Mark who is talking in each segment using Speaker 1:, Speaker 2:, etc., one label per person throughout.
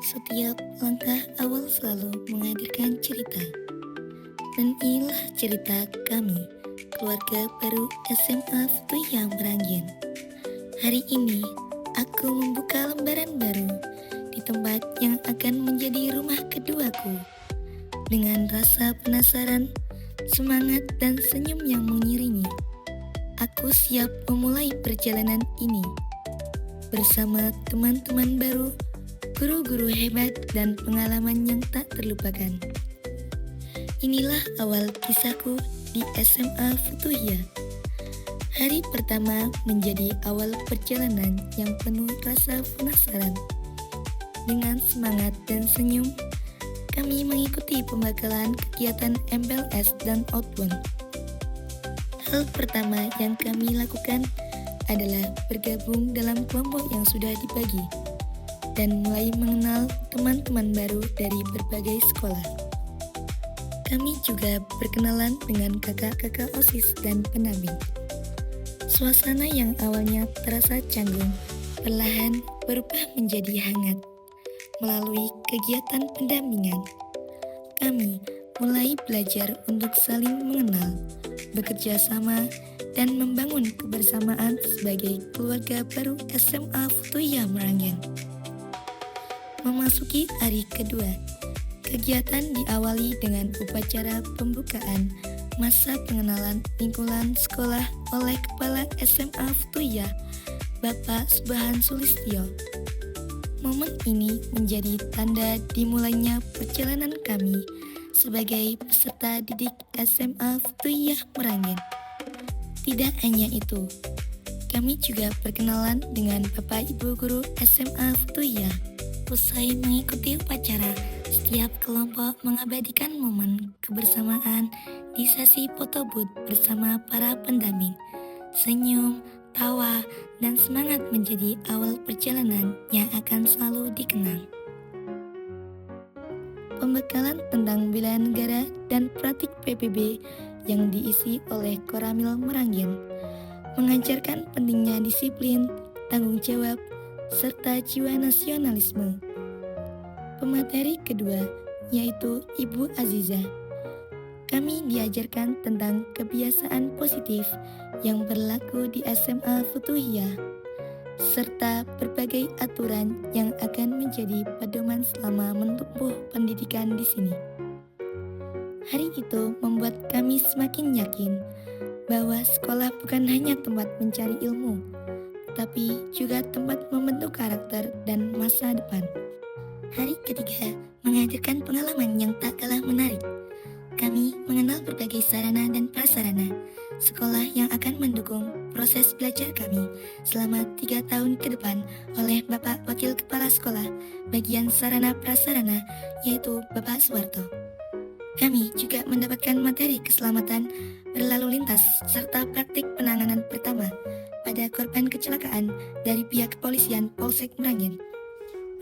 Speaker 1: Setiap langkah awal selalu menghadirkan cerita. Dan inilah cerita kami, keluarga baru SMA Futuya Meranggen. Hari ini, aku membuka lembaran baru di tempat yang akan menjadi rumah keduaku. Dengan rasa penasaran, semangat, dan senyum yang mengiringi, aku siap memulai perjalanan ini bersama teman-teman baru, guru-guru hebat, dan pengalaman yang tak terlupakan. Inilah awal kisahku di SMA Futuya. Hari pertama menjadi awal perjalanan yang penuh rasa penasaran. Dengan semangat dan senyum, kami mengikuti pembekalan kegiatan MPLS dan Outbound. Hal pertama yang kami lakukan adalah bergabung dalam kelompok yang sudah dibagi dan mulai mengenal teman-teman baru dari berbagai sekolah. Kami juga berkenalan dengan kakak-kakak OSIS dan pendamping. Suasana yang awalnya terasa canggung perlahan berubah menjadi hangat. Melalui kegiatan pendampingan, kami mulai belajar untuk saling mengenal, bekerja sama, dan membangun kebersamaan sebagai keluarga baru SMA Futuya Meranggen. Memasuki hari kedua, kegiatan diawali dengan upacara pembukaan masa pengenalan lingkungan sekolah oleh Kepala SMA Futuya, Bapak Subhan Sulistyo. Momen ini menjadi tanda dimulainya perjalanan kami sebagai peserta didik SMA Futuya Meranggen. Tidak hanya itu, kami juga berkenalan dengan Bapak Ibu Guru SMA Futuya. Usai mengikuti upacara, setiap kelompok mengabadikan momen kebersamaan di sesi foto booth bersama para pendamping. Senyum, tawa, dan semangat menjadi awal perjalanan yang akan selalu dikenang. Pembekalan tentang bela negara dan praktik PBB yang diisi oleh Koramil Meranggen mengajarkan pentingnya disiplin, tanggung jawab, serta jiwa nasionalisme. Pemateri kedua yaitu Ibu Aziza. Kami diajarkan tentang kebiasaan positif yang berlaku di SMA Futuya, serta berbagai aturan yang akan menjadi pedoman selama menempuh pendidikan di sini. Hari itu membuat kami semakin yakin bahwa sekolah bukan hanya tempat mencari ilmu, tapi juga tempat membentuk karakter dan masa depan. Hari ketiga menghadirkan pengalaman yang tak kalah menarik. Kami mengenal berbagai sarana dan prasarana sekolah yang akan mendukung proses belajar kami selama 3 tahun ke depan oleh Bapak Wakil Kepala Sekolah bagian sarana prasarana yaitu Bapak Suwarto. Kami juga mendapatkan materi keselamatan berlalu lintas serta praktik penanganan pertama pada korban kecelakaan dari pihak kepolisian Polsek Meranggen.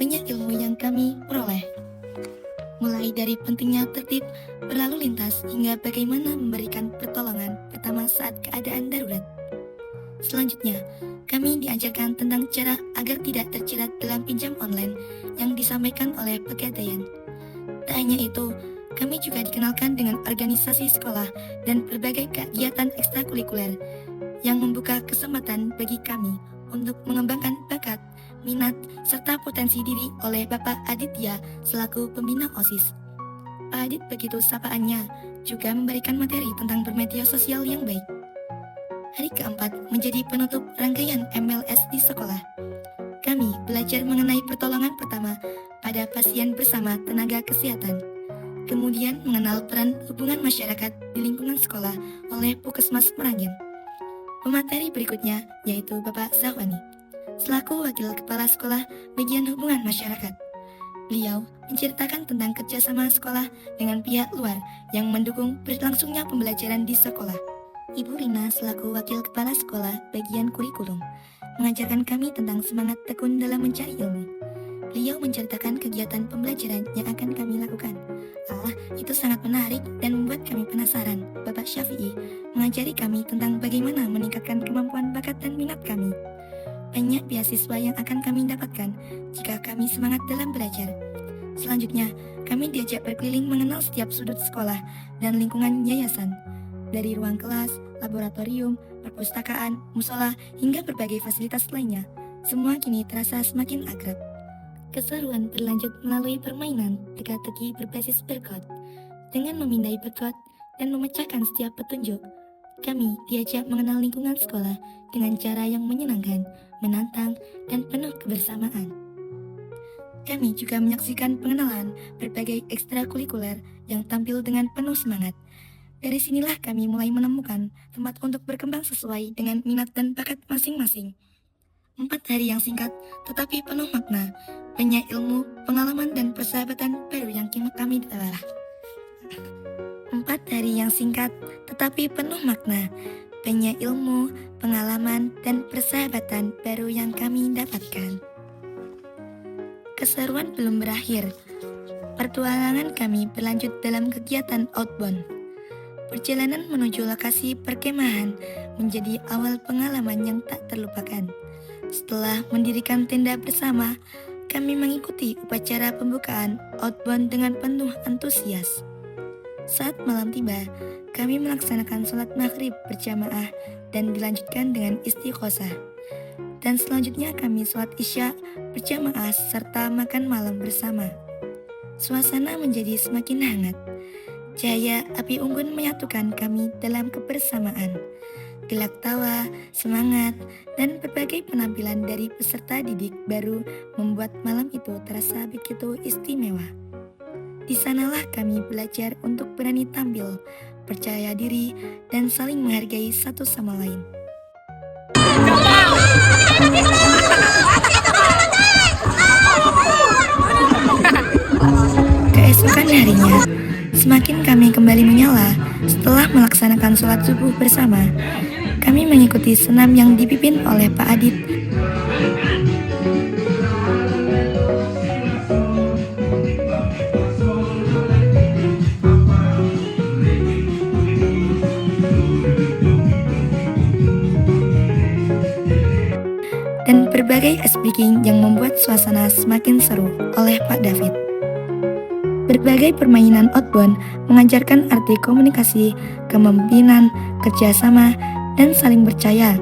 Speaker 1: Banyak ilmu yang kami peroleh, mulai dari pentingnya tertib berlalu lintas hingga bagaimana memberikan pertolongan pertama saat keadaan darurat. Selanjutnya, kami diajarkan tentang cara agar tidak terjerat dalam pinjam online yang disampaikan oleh Pegadaian. Tak hanya itu, kami juga dikenalkan dengan organisasi sekolah dan berbagai kegiatan ekstrakurikuler yang membuka kesempatan bagi kami untuk mengembangkan bakat, minat, serta potensi diri oleh Bapak Aditya selaku pembina OSIS. Pak Adit begitu sapaannya juga memberikan materi tentang bermedia sosial yang baik. Hari keempat menjadi penutup rangkaian MLS di sekolah. Kami belajar mengenai pertolongan pertama pada pasien bersama tenaga kesehatan. Kemudian mengenal peran hubungan masyarakat di lingkungan sekolah oleh Puskesmas Meranggen. Pemateri berikutnya yaitu Bapak Zahwani, selaku Wakil Kepala Sekolah bagian hubungan masyarakat. Beliau menceritakan tentang kerjasama sekolah dengan pihak luar yang mendukung berlangsungnya pembelajaran di sekolah. Ibu Rina selaku Wakil Kepala Sekolah bagian kurikulum mengajarkan kami tentang semangat tekun dalam mencari ilmu. Beliau menceritakan kegiatan pembelajaran yang akan kami lakukan. Itu sangat menarik dan membuat kami penasaran. Bapak Syafi'i mengajari kami tentang bagaimana meningkatkan kemampuan bakat dan minat kami. Banyak beasiswa yang akan kami dapatkan jika kami semangat dalam belajar. Selanjutnya, kami diajak berkeliling mengenal setiap sudut sekolah dan lingkungan yayasan. Dari ruang kelas, laboratorium, perpustakaan, musola, hingga berbagai fasilitas lainnya. Semua kini terasa semakin akrab. Keseruan berlanjut melalui permainan teka-teki berbasis berkot. Dengan memindai berkot dan memecahkan setiap petunjuk, kami diajak mengenal lingkungan sekolah dengan cara yang menyenangkan, menantang, dan penuh kebersamaan. Kami juga menyaksikan pengenalan berbagai ekstrakurikuler yang tampil dengan penuh semangat. Dari sinilah kami mulai menemukan tempat untuk berkembang sesuai dengan minat dan bakat masing-masing. 4 hari yang singkat tetapi penuh makna, banyak ilmu, pengalaman, dan persahabatan baru yang kami telah. 4 hari yang singkat tetapi penuh makna, banyak ilmu, pengalaman, dan persahabatan baru yang kami dapatkan. Keseruan belum berakhir. Pertualangan kami berlanjut dalam kegiatan outbound. Perjalanan menuju lokasi perkemahan menjadi awal pengalaman yang tak terlupakan. Setelah mendirikan tenda bersama, kami mengikuti upacara pembukaan outbound dengan penuh antusias. Saat malam tiba, kami melaksanakan sholat maghrib berjamaah dan dilanjutkan dengan istiqosah. Dan selanjutnya kami sholat isya berjamaah serta makan malam bersama. Suasana menjadi semakin hangat. Cahaya api unggun menyatukan kami dalam kebersamaan. Gelak tawa, semangat, dan berbagai penampilan dari peserta didik baru membuat malam itu terasa begitu istimewa. Di sanalah kami belajar untuk berani tampil, percaya diri, dan saling menghargai satu sama lain. Keesokan harinya, semakin kami kembali menyala setelah melaksanakan sholat subuh bersama. Kami mengikuti senam yang dipimpin oleh Pak Adit. Dan berbagai ice breaking yang membuat suasana semakin seru oleh Pak David. Berbagai permainan outbound mengajarkan arti komunikasi, kepemimpinan, kerjasama, dan saling percaya.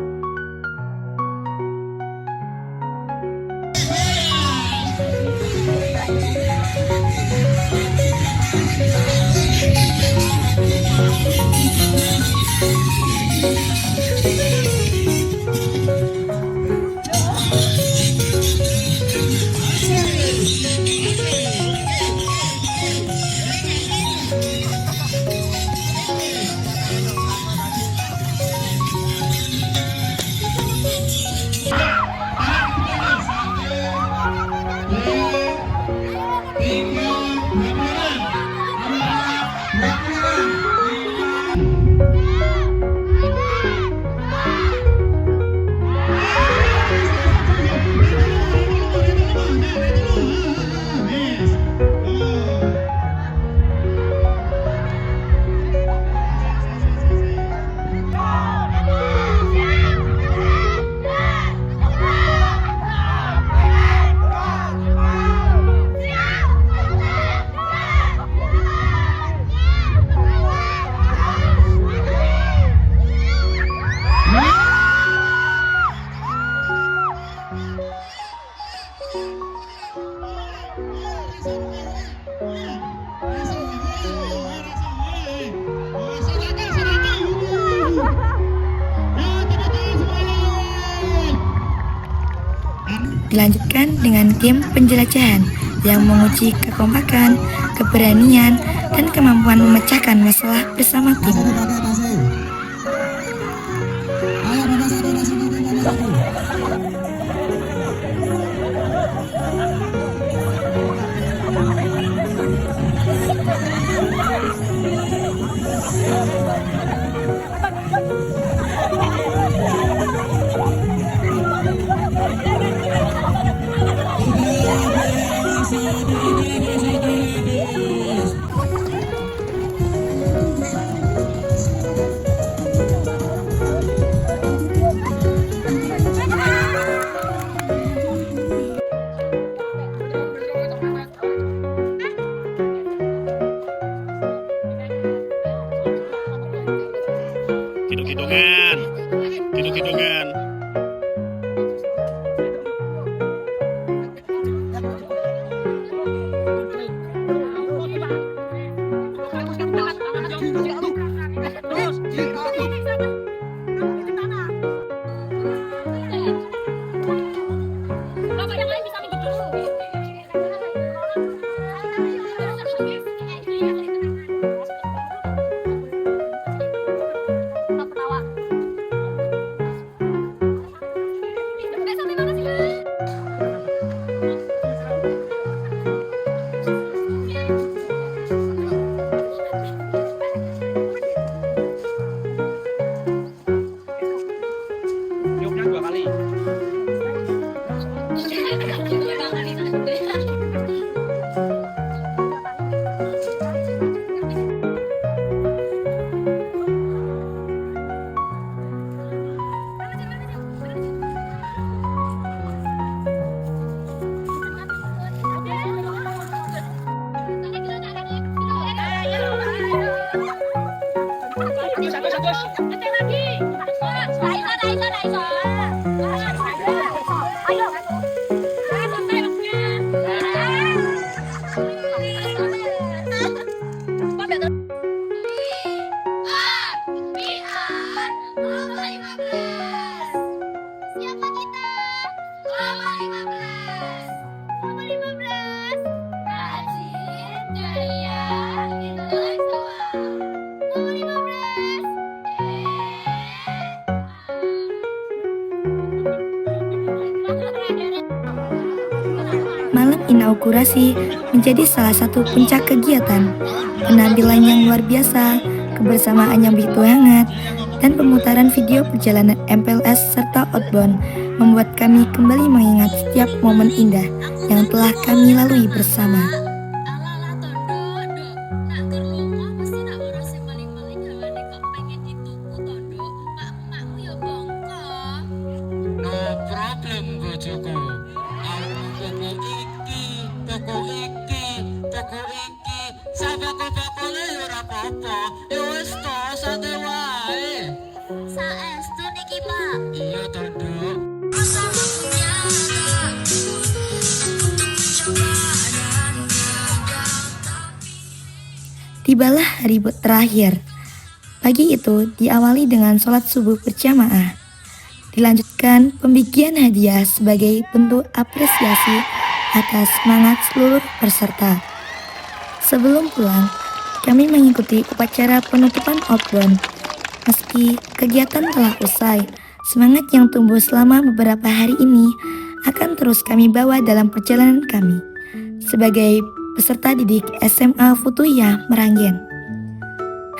Speaker 1: Dilanjutkan dengan game penjelajahan yang menguji kekompakan, keberanian, dan kemampuan memecahkan masalah bersama tim.
Speaker 2: Kidungan. Kidungan.
Speaker 3: Tiupnya 2 kali.
Speaker 4: Siapa kita? Lama 15. Lama 15. Rajin, ceria, intelektual. Lama 15.
Speaker 1: Malam inaugurasi menjadi salah satu puncak kegiatan. Penampilan yang luar biasa, kebersamaan yang begitu hangat, dan pemutaran video perjalanan MPLS serta outbound membuat kami kembali mengingat setiap momen indah yang telah kami lalui bersama.
Speaker 5: No problem bojoku. Toko iki, sabako-bakone ya ora apa-apa. Ya wis to, santai wae.
Speaker 4: Saestu niki, Pak.
Speaker 5: Iya to, Nduk.
Speaker 1: Tibalah hari terakhir. Pagi itu diawali dengan sholat subuh berjamaah. Dilanjutkan pembagian hadiah sebagai bentuk apresiasi atas semangat seluruh peserta. Sebelum pulang, kami mengikuti upacara penutupan outbound. Meski kegiatan telah usai, semangat yang tumbuh selama beberapa hari ini akan terus kami bawa dalam perjalanan kami sebagai peserta didik SMA Futuyah Meranggen.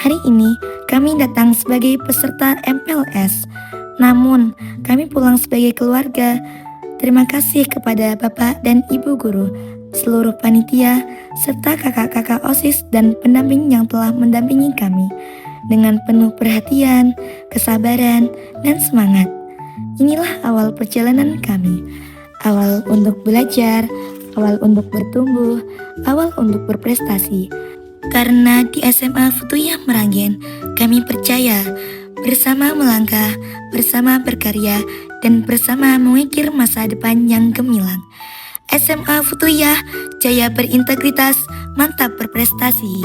Speaker 1: Hari ini kami datang sebagai peserta MPLS, namun kami pulang sebagai keluarga. Terima kasih kepada Bapak dan Ibu guru, seluruh panitia, serta kakak-kakak OSIS dan pendamping yang telah mendampingi kami dengan penuh perhatian, kesabaran, dan semangat. Inilah awal perjalanan kami, awal untuk belajar, awal untuk bertumbuh, awal untuk berprestasi. Karena di SMA Futuyah Meranggen, kami percaya bersama melangkah, bersama berkarya, dan bersama mengukir masa depan yang gemilang. SMA Futuyah, jaya berintegritas, mantap berprestasi.